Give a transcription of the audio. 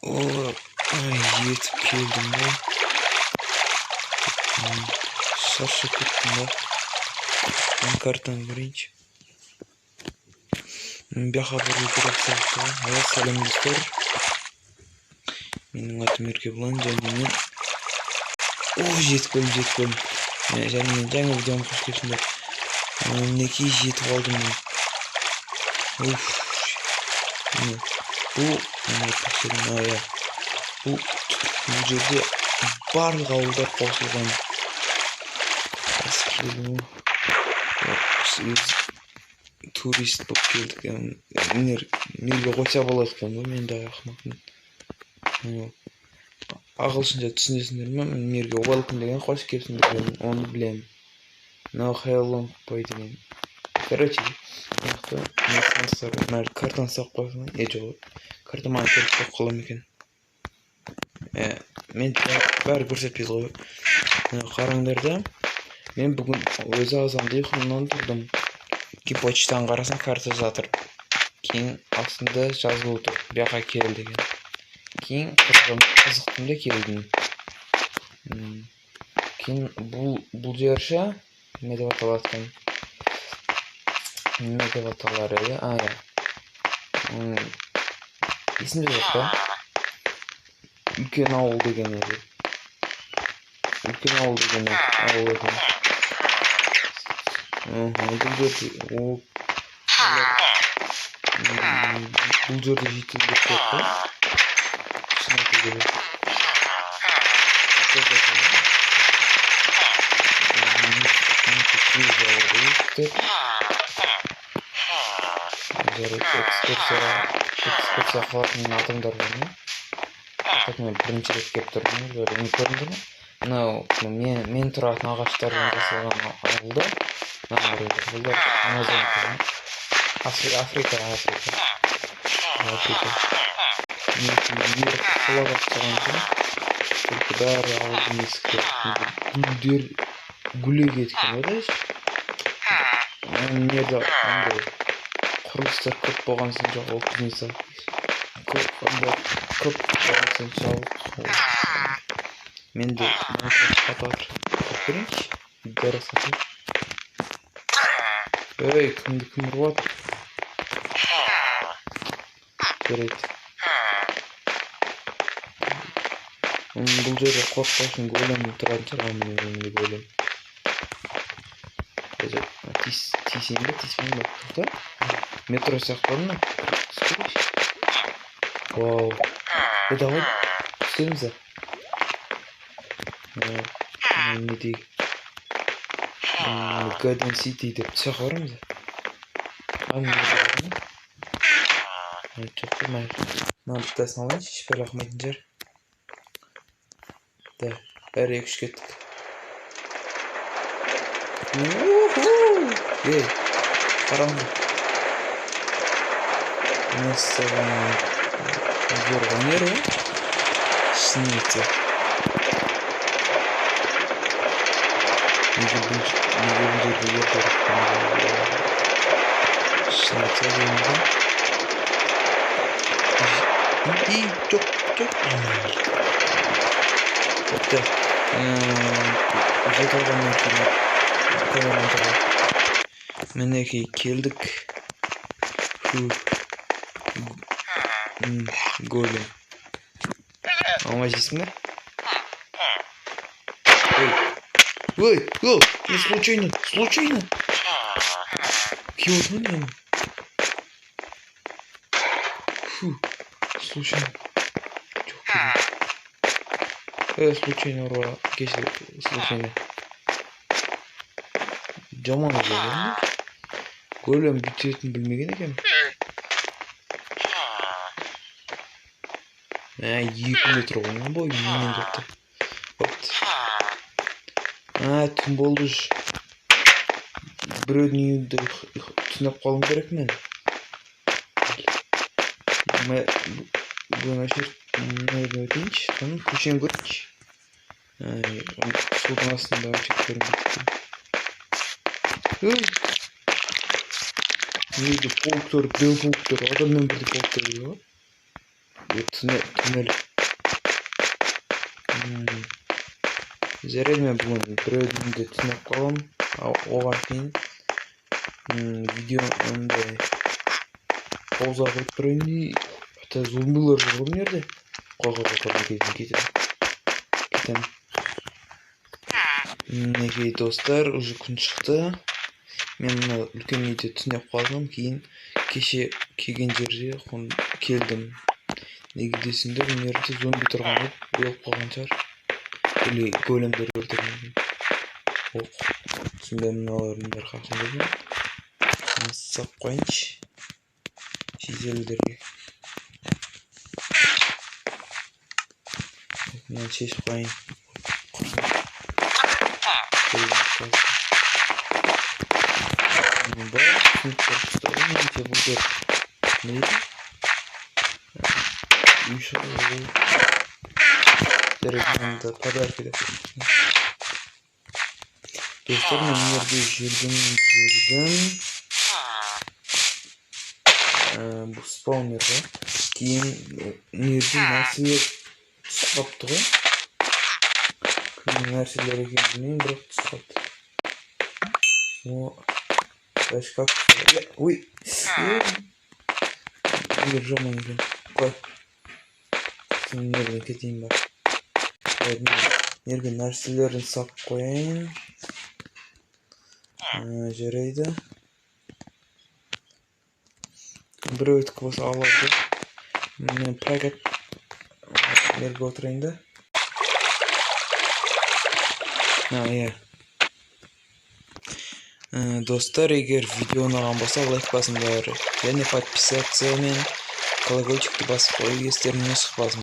О, жетіп келдім ба. Шаршап кеттім ба. Картаны көрейінші. Бияққа бару керек сияқты. Сәлем достар. Менің атым Еркебұлан және мен жетіп келдім. Және мен жаңа видеома қош келдіңдер. Мінекей жетіп алдым мен. Бұл жерде барлық ауылдар қосылған. Турист болып келдік. Мерге қойса болады екен ғой, мен де ақымақпын. Ағылшынша түсінесіңдер ме? Мерге welcome деген қош келіпсіңдер деген, оны білемін. No hello boy деген. Короче, мен картаны сақ қойсам, жоқ. Карта маған керек болып қалам екен. Мен бәрі көрсетпейді ғой. Қараңдар да, мен бүгін өзі азамды ұйқымнан тұрдым. Почтадан қарасам карта жатыр. Кейін астында жазылып отыр, бияққа кел деген. Кейін қызықтым да келдім. Кейін бұл жерше не деп аталады? Не деп аталар еді? Есімде жоқ па? Үлкен ауыл деген еді. Үлкен ауыл деген ауыл екен. Бұл жерде жеткізіліп жоқ па? Шын айту керек. Экскурсия қалатын адамдар бар ма? Мен бірінші рет келіп тұрмын, көрдіңдер ме? Мен тұратын ағаштардан жасалған ауылда. Бұлдар Амазон тұрған. Африка. Ер қалап атсаған соң, только бәрі ауылдың есікті. Гүлдер гүле кеткен, ойдайшы? Мерді құрылыстар көп болған соң жоқ, ол күзіне салық. Көп болған соң салық. Мен де қатар көрейінші. Дәрі сатыр. Кімді кім ұрып атыр? Көрейді. Бұл жерде қорқпау үшін големді тұратын шығар, мен голем. Тисейін бе, тиспейін бе? Тоқта? Метро сияқты ма? Түскелейші. Вау. Давай, түстерімізді. Не дейік. Garden City деп түсақ барымызды. Жоқ қылмайды. Мына бұттасын алайыншы, ешбір ақмайтын жер. Да, бәрі екі-үш кеттік. Қараңғы. Мәссаған зорған ер ғой. Шын етсе. Неге бұл жерде ер көріп. Шын етсе деймді. Жоқ. Өтті. Жет алғаннан кейін көмірін тұрған. Мінекей келдік. Голем. Алма жейсің бе? Ой, не случайно. Кем отмын Случайно. Случайно ұрға кешір. Случайно. Жаман голем. Голем бүйтетін білмеген екен. 2 метр ғойын бой, менен допты. Түн болды жүр. Біреудің үйінде түнеп қалым керек мен. Бүгін әшер өтейінші, көшен көрейінші. Судың астында өшек көрінбейді. Нейді полктор, бел полктор, адаммен бірді полктор дейді ғой. түнел. Жарайды, мен бүгін біреуді түнеп қалам. Оған кейін видео андай пауза қойып тұрайын дей. Hatta zombiler var bu nerede? Kalk gidelim. Neyse dostlar, уже күн шықты. Мен мына үлкен үйде түнеп қалдым, кейін кеше келген жерге келдім. Неге десеңдер, бұл жерде зомби тұрған деп өліп қалған шығар. Или големдер өлтірген. Түсінбеймін мыналардың бәрі қақында екен. Сап қойыншы шетелдерге. Мен шешіп қойын. Бар, түсініктер тұстауы менде бұлдыр. Нейді? Үй шағылы. Дәрігімді подарки деп. Достар, мен ерде жүрдім. Бұл спаунерға. Кейін ерде нәрселер түсқапты ғой. Күнің нәрселер екен білмеймін, бірақ түсқапты. Как? Ой! Егер жаман екен. Қой. Нерген кетейін бар. Нерген нәрселерін сап қойайын. Жарайды. Бір өтік болса алады. Мен прокат нерге отырайын да. Иә. Достар, егер видео ұнаған болса, лайк басыңдар. Және подписаться мен колокольчикті басып қою естеріңе шықпасын.